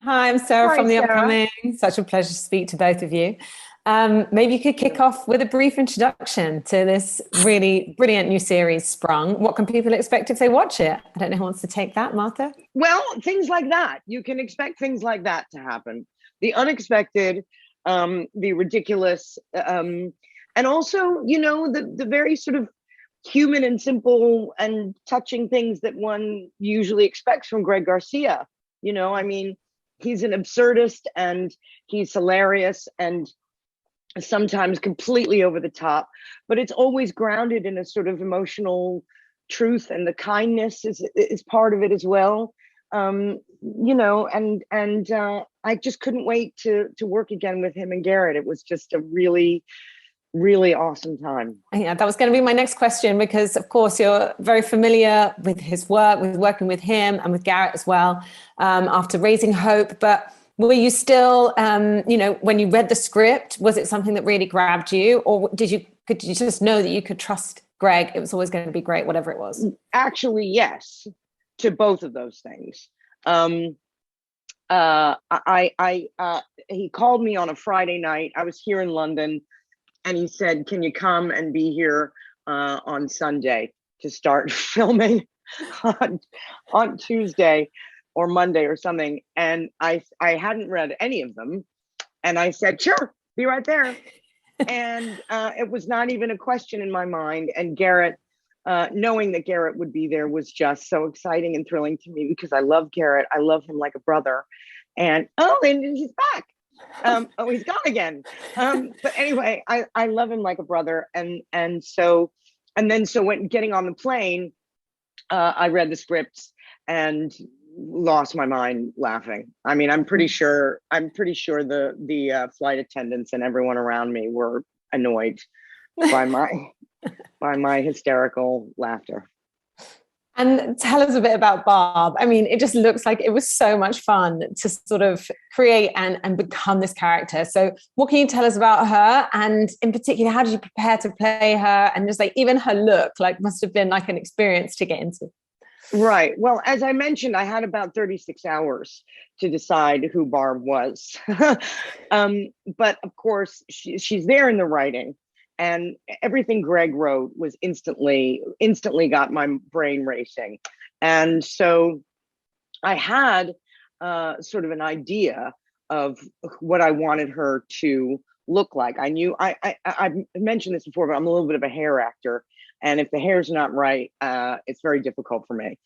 Hi, I'm Sarah Hi, from The Sarah. Upcoming. Such a pleasure to speak to both of you. Maybe you could kick off with a brief introduction to this really brilliant new series, Sprung. What can people expect if they watch it? I don't know who wants to take that, Martha. Well, things like that. You can expect things like that to happen. The unexpected, the ridiculous, and also, the very sort of human and simple and touching things that one usually expects from Greg Garcia. I mean, he's an absurdist and he's hilarious and sometimes completely over the top, but it's always grounded in a sort of emotional truth, and the kindness is part of it as well. And I just couldn't wait to work again with him and Garret. It was just a really, really awesome time. Yeah, that was going to be my next question because, of course, you're very familiar with his work, with working with him and with Garret as well, after Raising Hope. But were you still, when you read the script, was it something that really grabbed you, or could you just know that you could trust Greg? It was always going to be great, whatever it was. Actually, yes, to both of those things. He called me on a Friday night. I was here in London, and he said, "Can you come and be here on Sunday to start filming on Tuesday or Monday or something?" And I hadn't read any of them, and I said, "Sure, be right there." And it was not even a question in my mind. And Garret, knowing that Garret would be there was just so exciting and thrilling to me because I love Garret. I love him like a brother. And he's back. He's gone again. But anyway, I love him like a brother. So when getting on the plane, I read the scripts and lost my mind laughing. I mean, I'm pretty sure the flight attendants and everyone around me were annoyed by my hysterical laughter. And tell us a bit about Barb. I mean, it just looks like it was so much fun to sort of create and become this character. So what can you tell us about her? And in particular, how did you prepare to play her? And just like even her look, like must have been like an experience to get into. Right. Well, as I mentioned, I had about 36 hours to decide who Barb was. But of course, she's there in the writing. And everything Greg wrote was instantly got my brain racing. And so I had sort of an idea of what I wanted her to look like. I knew I've mentioned this before, but I'm a little bit of a hair actor. And if the hair's not right, it's very difficult for me.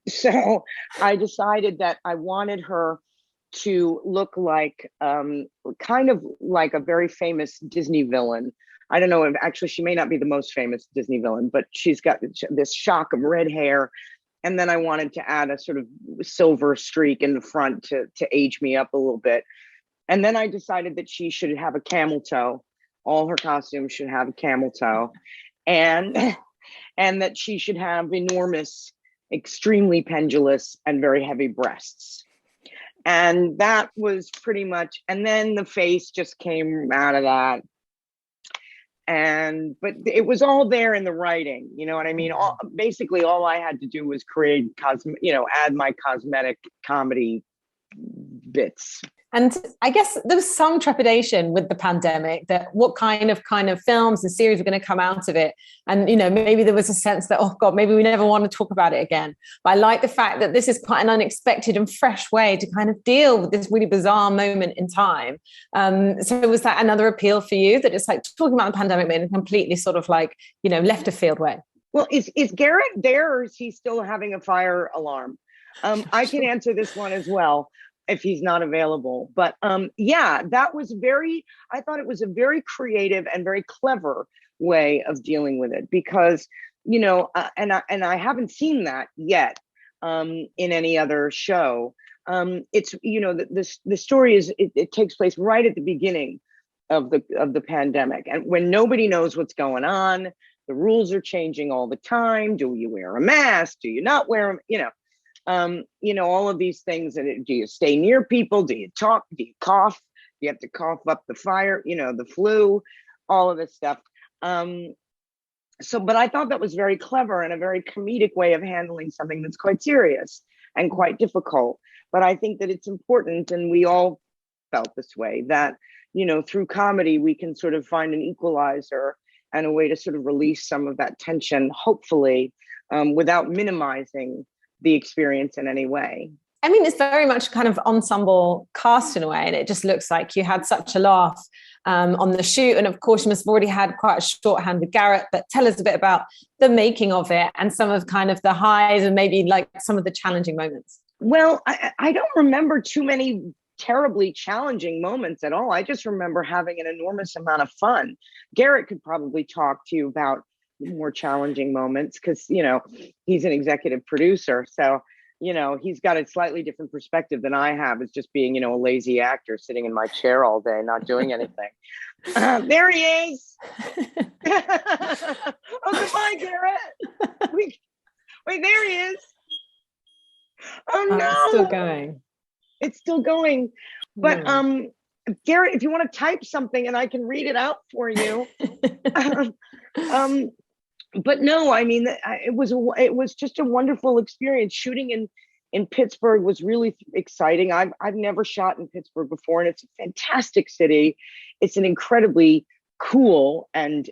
So I decided that I wanted her to look like kind of like a very famous Disney villain. I don't know if actually she may not be the most famous Disney villain, but she's got this shock of red hair. And then I wanted to add a sort of silver streak in the front to age me up a little bit. And then I decided that she should have a camel toe. All her costumes should have a camel toe. And that she should have enormous, extremely pendulous and very heavy breasts. And that was pretty much, and then the face just came out of that. But it was all there in the writing, you know what I mean? Basically all I had to do was add my cosmetic comedy bits. And I guess there was some trepidation with the pandemic that what kind of films and series were going to come out of it. And, maybe there was a sense that, oh God, maybe we never want to talk about it again. But I like the fact that this is quite an unexpected and fresh way to kind of deal with this really bizarre moment in time. So was that another appeal for you, that it's like talking about the pandemic in a completely sort of like, left of field way? Well, is Garret there, or is he still having a fire alarm? I can answer this one as well if he's not available. But yeah, I thought it was a very creative and very clever way of dealing with it because, and I haven't seen that yet in any other show. It's, the story is, it takes place right at the beginning of the pandemic. And when nobody knows what's going on, the rules are changing all the time. Do you wear a mask? Do you not wear them? All of these things. And do you stay near people? Do you talk? Do you cough? Do you have to cough up the fire? The flu, all of this stuff. But I thought that was very clever and a very comedic way of handling something that's quite serious. and quite difficult. But I think that it's important, and we all felt this way, that, through comedy, we can sort of find an equalizer and a way to sort of release some of that tension, hopefully, without minimizing the experience in any way. I mean, it's very much kind of ensemble cast in a way, and it just looks like you had such a laugh on the shoot. And of course, you must have already had quite a shorthand with Garret, but tell us a bit about the making of it and some of kind of the highs and maybe like some of the challenging moments. Well, I don't remember too many terribly challenging moments at all. I just remember having an enormous amount of fun. Garret could probably talk to you about more challenging moments because, he's an executive producer. So, he's got a slightly different perspective than I have, as just being, a lazy actor sitting in my chair all day, not doing anything. There he is. Oh, goodbye, Garret. Wait, there he is. Oh, no. It's still going. It's still going. But Garret, if you want to type something and I can read it out for you. But no, I mean, it was just a wonderful experience. Shooting in Pittsburgh was really exciting. I've never shot in Pittsburgh before, and it's a fantastic city. It's an incredibly cool and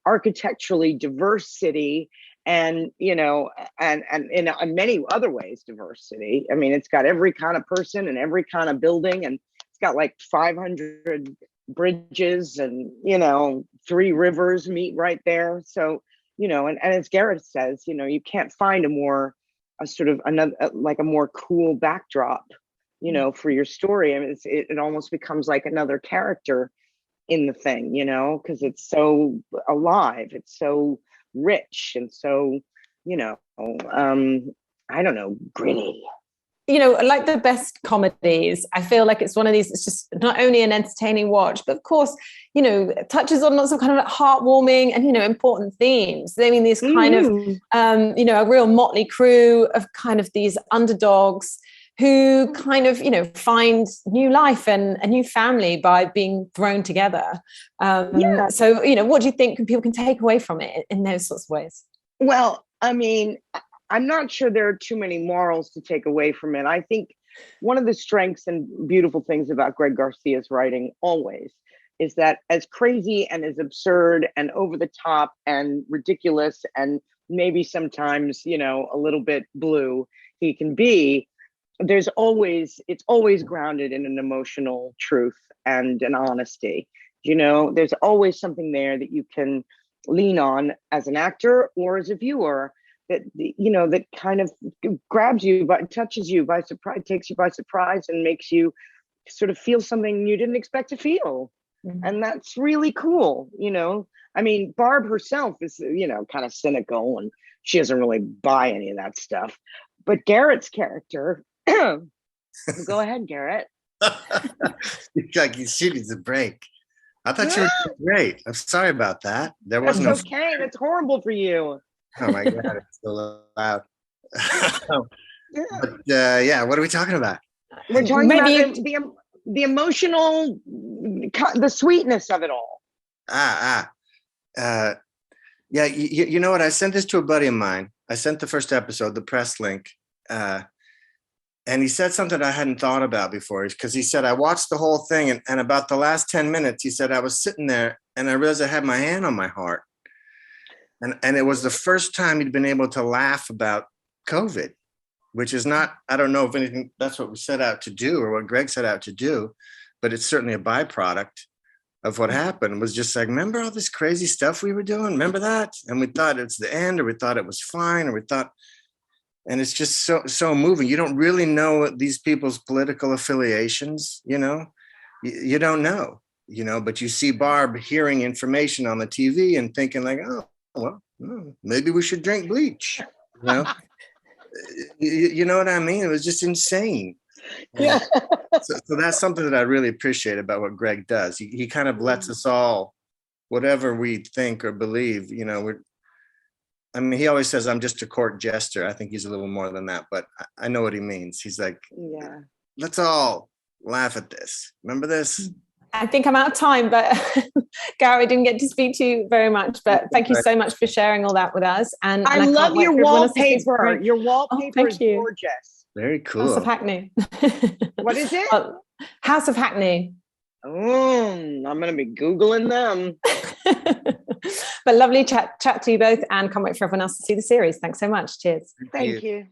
architecturally diverse city, and and in many other ways diverse city. I mean, it's got every kind of person and every kind of building, and it's got like 500 bridges, and 3 rivers meet right there. So and as Garret says, you can't find a more cool backdrop for your story. I mean, it almost becomes like another character in the thing, because it's so alive, it's so rich, and so I don't know, gritty. Like the best comedies, I feel like it's one of these, it's just not only an entertaining watch, but of course, it touches on lots of kind of like heartwarming and, important themes. I mean, these kind of, a real motley crew of kind of these underdogs who kind of, find new life and a new family by being thrown together. So, what do you think people can take away from it in those sorts of ways? Well, I mean, I'm not sure there are too many morals to take away from it. I think one of the strengths and beautiful things about Greg Garcia's writing always is that, as crazy and as absurd and over the top and ridiculous and maybe sometimes, a little bit blue he can be, it's always grounded in an emotional truth and an honesty. There's always something there that you can lean on as an actor or as a viewer, that that kind of grabs you, touches you by surprise, takes you by surprise, and makes you sort of feel something you didn't expect to feel. Mm-hmm. And that's really cool. I mean, Barb herself is kind of cynical, and she doesn't really buy any of that stuff. But Garret's character, go ahead, Garret. Like she needs a break. I thought you were great. I'm sorry about that. That's okay. That's horrible for you. Oh my God, it's so loud. But what are we talking about? We're talking about the emotional, the sweetness of it all. Yeah, you know what? I sent this to a buddy of mine. I sent the first episode, the press link, and he said something I hadn't thought about before, because he said, I watched the whole thing, and about the last 10 minutes, he said, I was sitting there and I realized I had my hand on my heart. And it was the first time he'd been able to laugh about COVID, which is not, I don't know if anything, that's what we set out to do or what Greg set out to do, but it's certainly a byproduct of what happened. It was just like, remember all this crazy stuff we were doing? Remember that? And we thought it's the end, or we thought it was fine, or we thought, and it's just so moving. You don't really know these people's political affiliations, you don't know, but you see Barb hearing information on the TV and thinking like, oh, well, maybe we should drink bleach. You know what I mean? It was just insane. Yeah. So that's something that I really appreciate about what Greg does. He kind of lets us all, whatever we think or believe, he always says, I'm just a court jester. I think he's a little more than that, but I know what he means. He's like, let's all laugh at this. Remember this? I think I'm out of time, but Garret, I didn't get to speak to you very much, but thank you so much for sharing all that with us. And I love your wallpaper. Your wallpaper is gorgeous. Very cool. House of Hackney. What is it? House of Hackney. I'm going to be Googling them. But lovely chat to you both, and can't wait for everyone else to see the series. Thanks so much. Cheers. Thank you.